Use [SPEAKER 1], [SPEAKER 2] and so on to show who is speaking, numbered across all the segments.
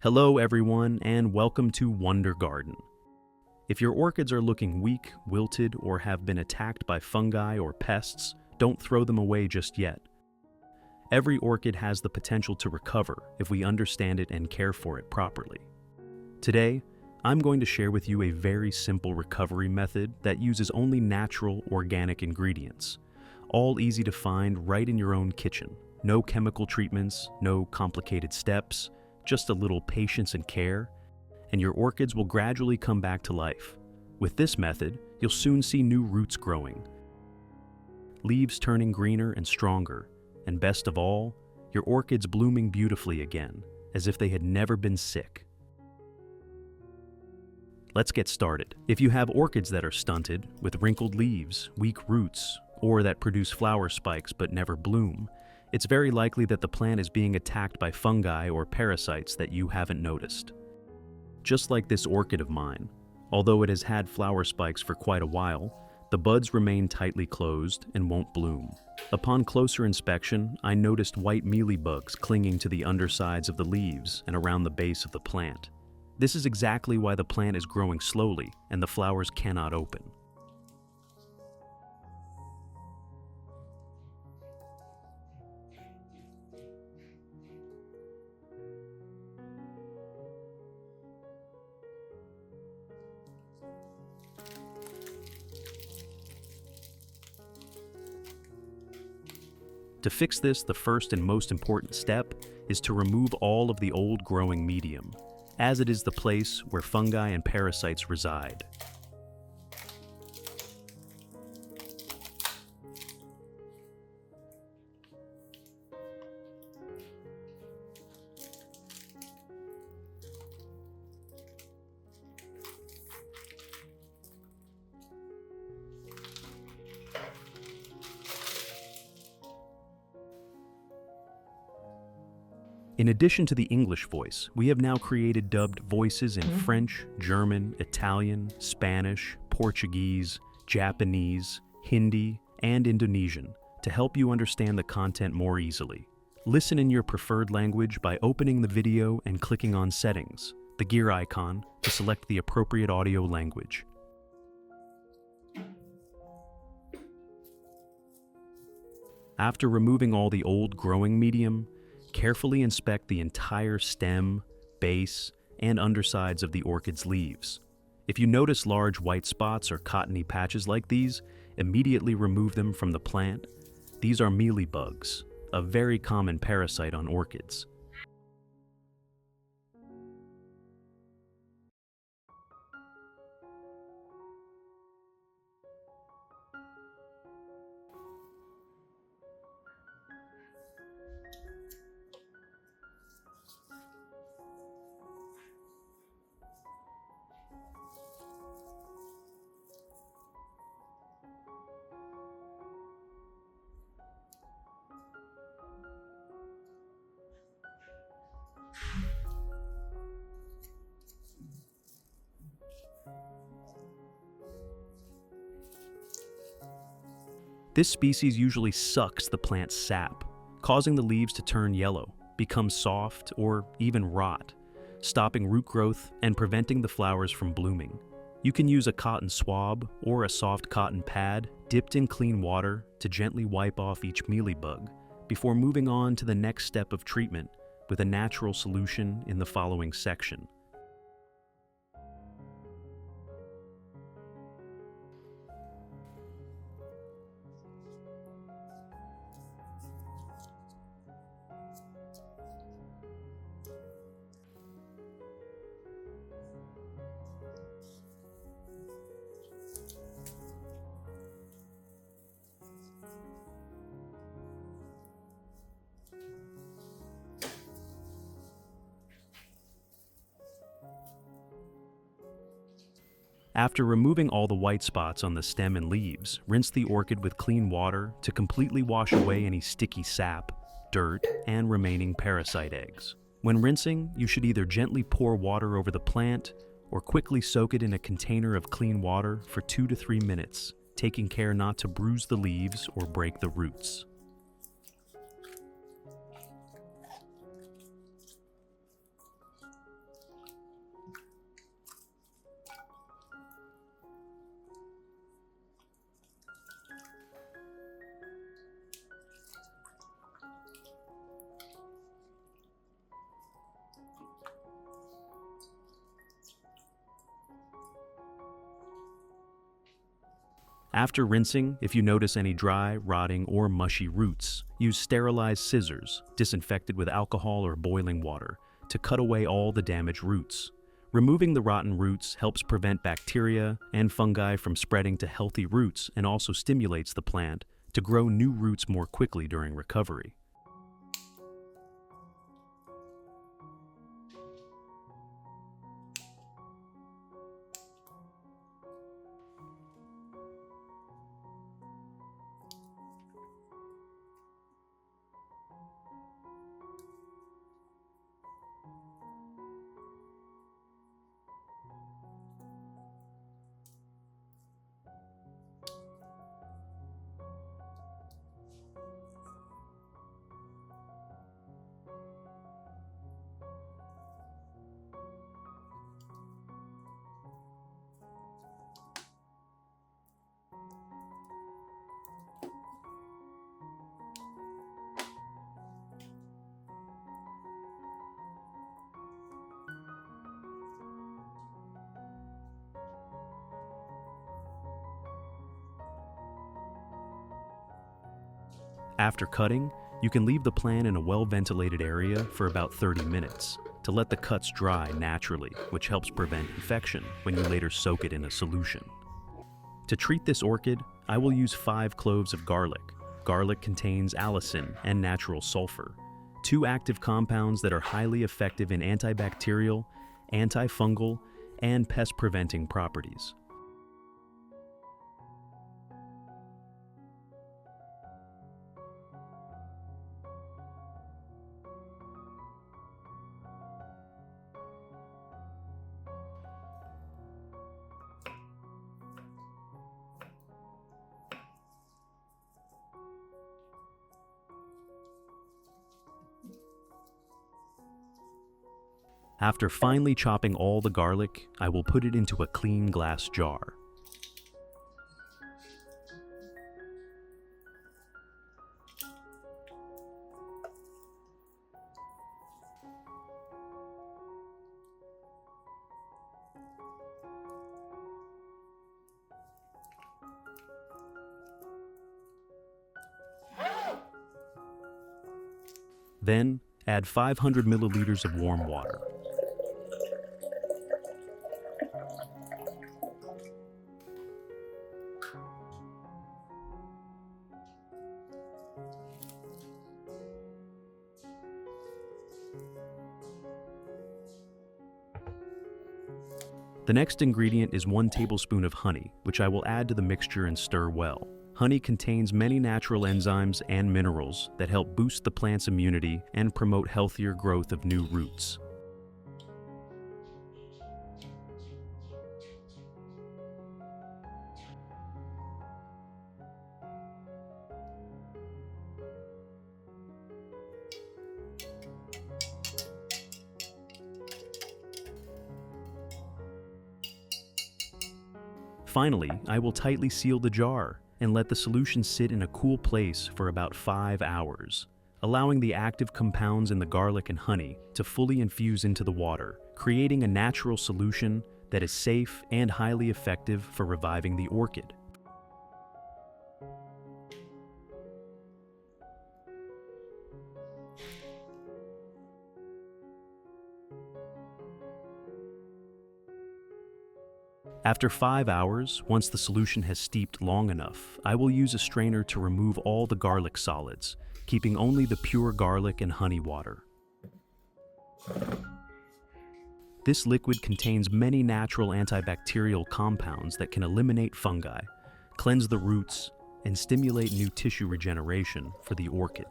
[SPEAKER 1] Hello everyone, and welcome to Wonder Garden. If your orchids are looking weak, wilted, or have been attacked by fungi or pests, don't throw them away just yet. Every orchid has the potential to recover if we understand it and care for it properly. Today, I'm going to share with you a very simple recovery method that uses only natural, organic ingredients, all easy to find right in your own kitchen. No chemical treatments, no complicated steps, just a little patience and care, and your orchids will gradually come back to life. With this method, you'll soon see new roots growing, leaves turning greener and stronger, and best of all, your orchids blooming beautifully again, as if they had never been sick. Let's get started. If you have orchids that are stunted, with wrinkled leaves, weak roots, or that produce flower spikes but never bloom, it's very likely that the plant is being attacked by fungi or parasites that you haven't noticed. Just like this orchid of mine, although it has had flower spikes for quite a while, the buds remain tightly closed and won't bloom. Upon closer inspection, I noticed white mealybugs clinging to the undersides of the leaves and around the base of the plant. This is exactly why the plant is growing slowly and the flowers cannot open. To fix this, the first and most important step is to remove all of the old growing medium, as it is the place where fungi and parasites reside. In addition to the English voice, we have now created dubbed voices in French, German, Italian, Spanish, Portuguese, Japanese, Hindi, and Indonesian to help you understand the content more easily. Listen in your preferred language by opening the video and clicking on Settings, the gear icon, to select the appropriate audio language. After removing all the old growing medium, carefully inspect the entire stem, base, and undersides of the orchid's leaves. If you notice large white spots or cottony patches like these, immediately remove them from the plant. These are mealybugs, a very common parasite on orchids. This species usually sucks the plant's sap, causing the leaves to turn yellow, become soft, or even rot, stopping root growth and preventing the flowers from blooming. You can use a cotton swab or a soft cotton pad dipped in clean water to gently wipe off each mealybug before moving on to the next step of treatment with a natural solution in the following section. After removing all the white spots on the stem and leaves, rinse the orchid with clean water to completely wash away any sticky sap, dirt, and remaining parasite eggs. When rinsing, you should either gently pour water over the plant or quickly soak it in a container of clean water for 2 to 3 minutes, taking care not to bruise the leaves or break the roots. After rinsing, if you notice any dry, rotting, or mushy roots, use sterilized scissors, disinfected with alcohol or boiling water, to cut away all the damaged roots. Removing the rotten roots helps prevent bacteria and fungi from spreading to healthy roots and also stimulates the plant to grow new roots more quickly during recovery. After cutting, you can leave the plant in a well-ventilated area for about 30 minutes to let the cuts dry naturally, which helps prevent infection when you later soak it in a solution. To treat this orchid, I will use 5 cloves of garlic. Garlic contains allicin and natural sulfur, 2 active compounds that are highly effective in antibacterial, antifungal, and pest-preventing properties. After finely chopping all the garlic, I will put it into a clean glass jar. Then, add 500 milliliters of warm water. The next ingredient is 1 tablespoon of honey, which I will add to the mixture and stir well. Honey contains many natural enzymes and minerals that help boost the plant's immunity and promote healthier growth of new roots. Finally, I will tightly seal the jar and let the solution sit in a cool place for about 5 hours, allowing the active compounds in the garlic and honey to fully infuse into the water, creating a natural solution that is safe and highly effective for reviving the orchid. After 5 hours, once the solution has steeped long enough, I will use a strainer to remove all the garlic solids, keeping only the pure garlic and honey water. This liquid contains many natural antibacterial compounds that can eliminate fungi, cleanse the roots, and stimulate new tissue regeneration for the orchid.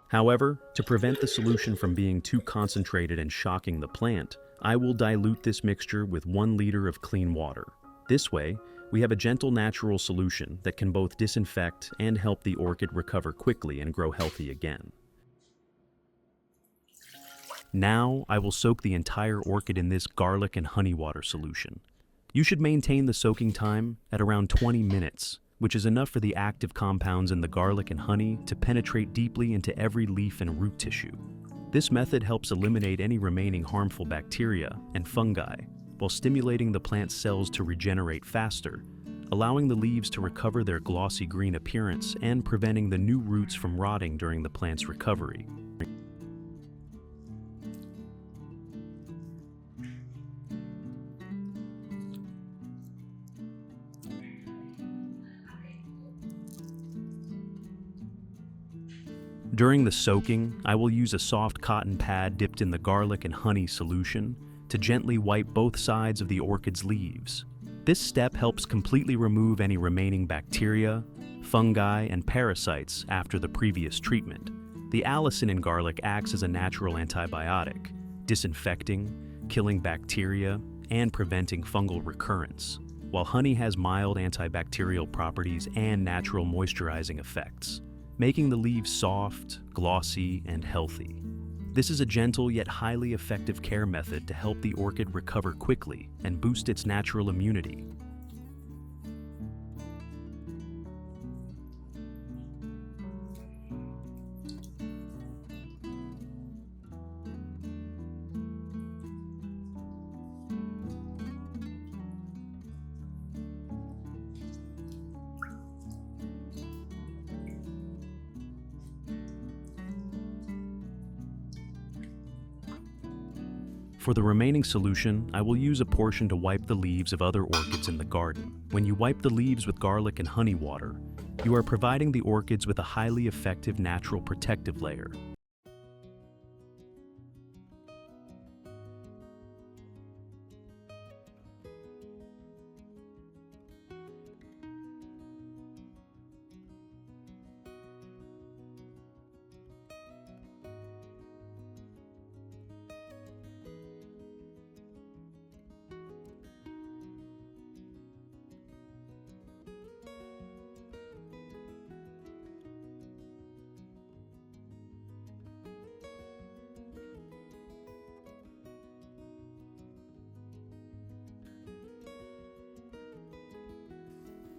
[SPEAKER 1] However, to prevent the solution from being too concentrated and shocking the plant, I will dilute this mixture with 1 liter of clean water. This way, we have a gentle natural solution that can both disinfect and help the orchid recover quickly and grow healthy again. Now, I will soak the entire orchid in this garlic and honey water solution. You should maintain the soaking time at around 20 minutes, which is enough for the active compounds in the garlic and honey to penetrate deeply into every leaf and root tissue. This method helps eliminate any remaining harmful bacteria and fungi, while stimulating the plant's cells to regenerate faster, allowing the leaves to recover their glossy green appearance and preventing the new roots from rotting during the plant's recovery. During the soaking, I will use a soft cotton pad dipped in the garlic and honey solution to gently wipe both sides of the orchid's leaves. This step helps completely remove any remaining bacteria, fungi, and parasites after the previous treatment. The allicin in garlic acts as a natural antibiotic, disinfecting, killing bacteria, and preventing fungal recurrence, while honey has mild antibacterial properties and natural moisturizing effects, making the leaves soft, glossy, and healthy. This is a gentle yet highly effective care method to help the orchid recover quickly and boost its natural immunity. For the remaining solution, I will use a portion to wipe the leaves of other orchids in the garden. When you wipe the leaves with garlic and honey water, you are providing the orchids with a highly effective natural protective layer.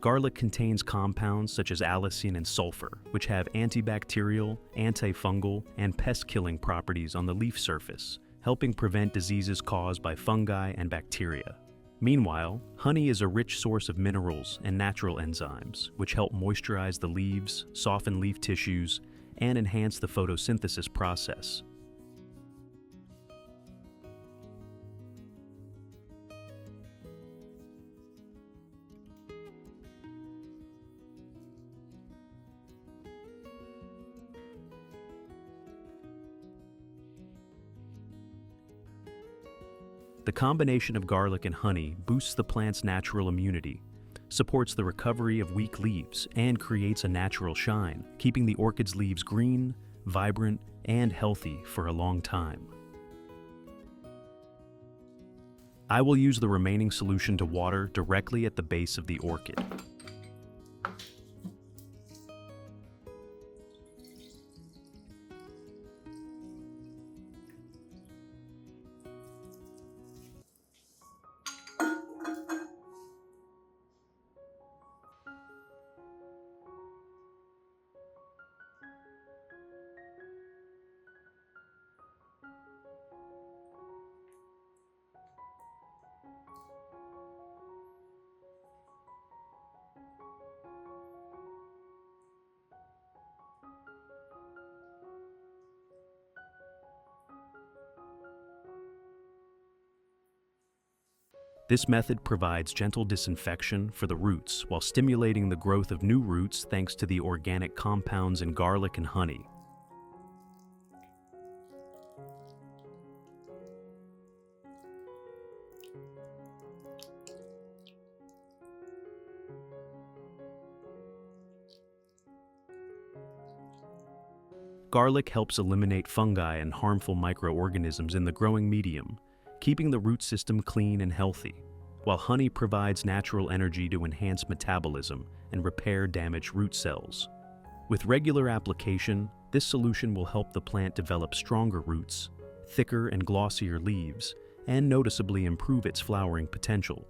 [SPEAKER 1] Garlic contains compounds such as allicin and sulfur, which have antibacterial, antifungal, and pest-killing properties on the leaf surface, helping prevent diseases caused by fungi and bacteria. Meanwhile, honey is a rich source of minerals and natural enzymes, which help moisturize the leaves, soften leaf tissues, and enhance the photosynthesis process. The combination of garlic and honey boosts the plant's natural immunity, supports the recovery of weak leaves, and creates a natural shine, keeping the orchid's leaves green, vibrant, and healthy for a long time. I will use the remaining solution to water directly at the base of the orchid. This method provides gentle disinfection for the roots while stimulating the growth of new roots thanks to the organic compounds in garlic and honey. Garlic helps eliminate fungi and harmful microorganisms in the growing medium, keeping the root system clean and healthy, while honey provides natural energy to enhance metabolism and repair damaged root cells. With regular application, this solution will help the plant develop stronger roots, thicker and glossier leaves, and noticeably improve its flowering potential.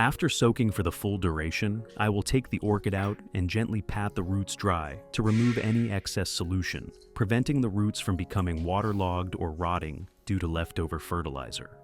[SPEAKER 1] After soaking for the full duration, I will take the orchid out and gently pat the roots dry to remove any excess solution, preventing the roots from becoming waterlogged or rotting due to leftover fertilizer.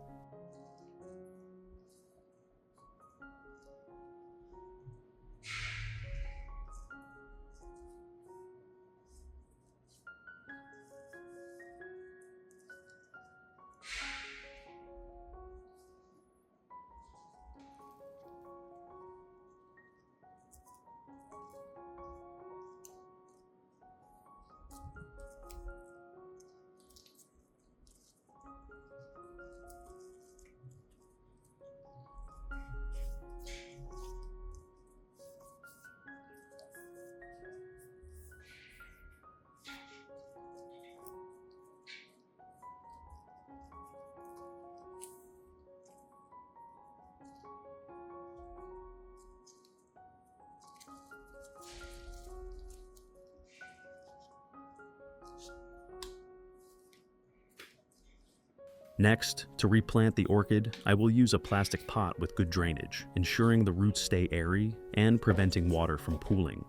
[SPEAKER 1] Next, to replant the orchid, I will use a plastic pot with good drainage, ensuring the roots stay airy and preventing water from pooling.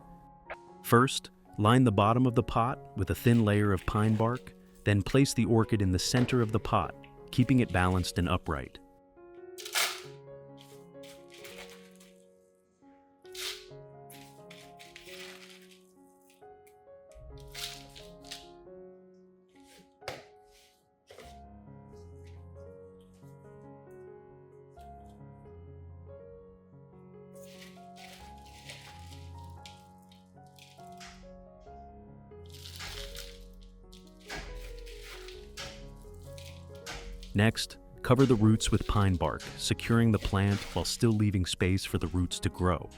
[SPEAKER 1] First, line the bottom of the pot with a thin layer of pine bark, then place the orchid in the center of the pot, keeping it balanced and upright. Next, cover the roots with pine bark, securing the plant while still leaving space for the roots to grow.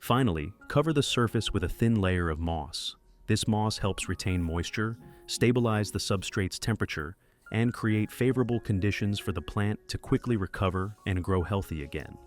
[SPEAKER 1] Finally, cover the surface with a thin layer of moss. This moss helps retain moisture, stabilize the substrate's temperature, and create favorable conditions for the plant to quickly recover and grow healthy again.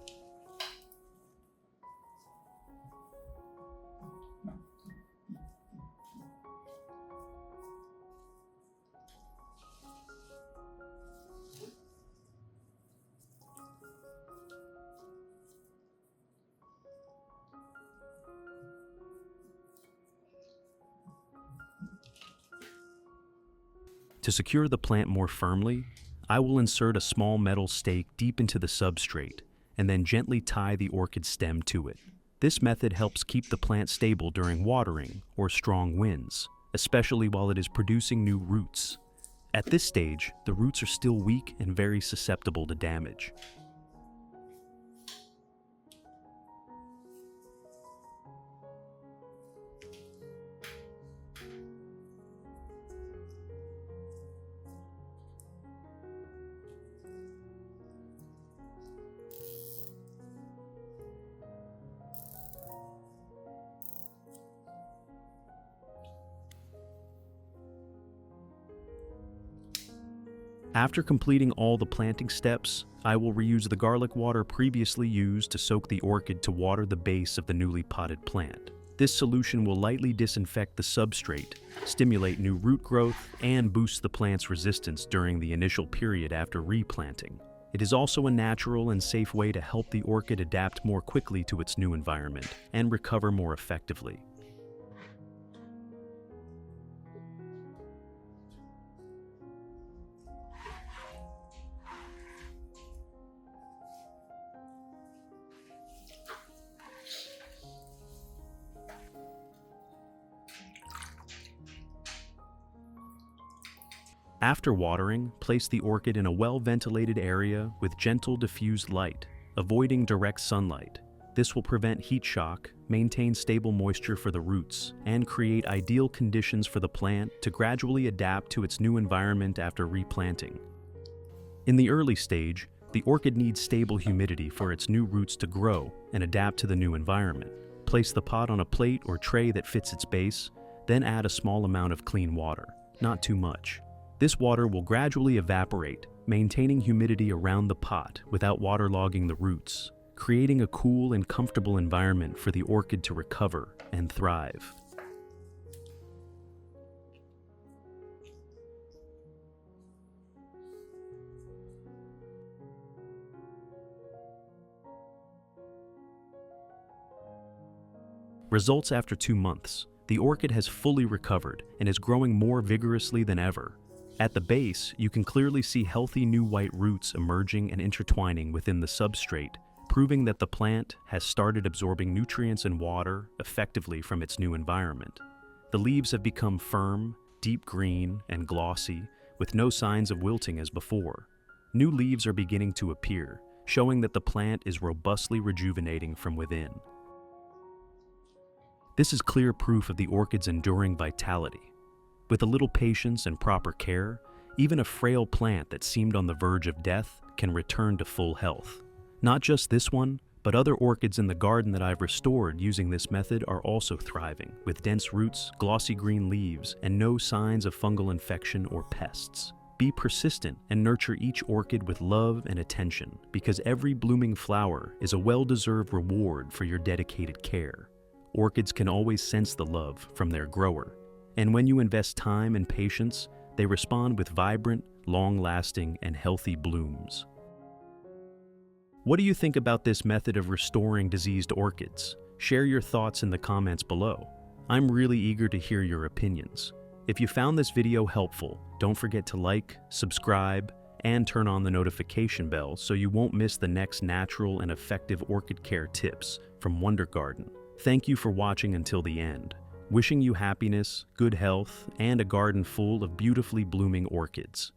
[SPEAKER 1] To secure the plant more firmly, I will insert a small metal stake deep into the substrate and then gently tie the orchid stem to it. This method helps keep the plant stable during watering or strong winds, especially while it is producing new roots. At this stage, the roots are still weak and very susceptible to damage. After completing all the planting steps, I will reuse the garlic water previously used to soak the orchid to water the base of the newly potted plant. This solution will lightly disinfect the substrate, stimulate new root growth, and boost the plant's resistance during the initial period after replanting. It is also a natural and safe way to help the orchid adapt more quickly to its new environment and recover more effectively. After watering, place the orchid in a well-ventilated area with gentle diffused light, avoiding direct sunlight. This will prevent heat shock, maintain stable moisture for the roots, and create ideal conditions for the plant to gradually adapt to its new environment after replanting. In the early stage, the orchid needs stable humidity for its new roots to grow and adapt to the new environment. Place the pot on a plate or tray that fits its base, then add a small amount of clean water, not too much. This water will gradually evaporate, maintaining humidity around the pot without waterlogging the roots, creating a cool and comfortable environment for the orchid to recover and thrive. Results after 2 months. The orchid has fully recovered and is growing more vigorously than ever. At the base, you can clearly see healthy new white roots emerging and intertwining within the substrate, proving that the plant has started absorbing nutrients and water effectively from its new environment. The leaves have become firm, deep green, and glossy, with no signs of wilting as before. New leaves are beginning to appear, showing that the plant is robustly rejuvenating from within. This is clear proof of the orchid's enduring vitality. With a little patience and proper care, even a frail plant that seemed on the verge of death can return to full health. Not just this one, but other orchids in the garden that I've restored using this method are also thriving, with dense roots, glossy green leaves, and no signs of fungal infection or pests. Be persistent and nurture each orchid with love and attention, because every blooming flower is a well-deserved reward for your dedicated care. Orchids can always sense the love from their grower, and when you invest time and patience, they respond with vibrant, long-lasting, and healthy blooms. What do you think about this method of restoring diseased orchids? Share your thoughts in the comments below. I'm really eager to hear your opinions. If you found this video helpful, don't forget to like, subscribe, and turn on the notification bell so you won't miss the next natural and effective orchid care tips from Wonder Garden. Thank you for watching until the end. Wishing you happiness, good health, and a garden full of beautifully blooming orchids.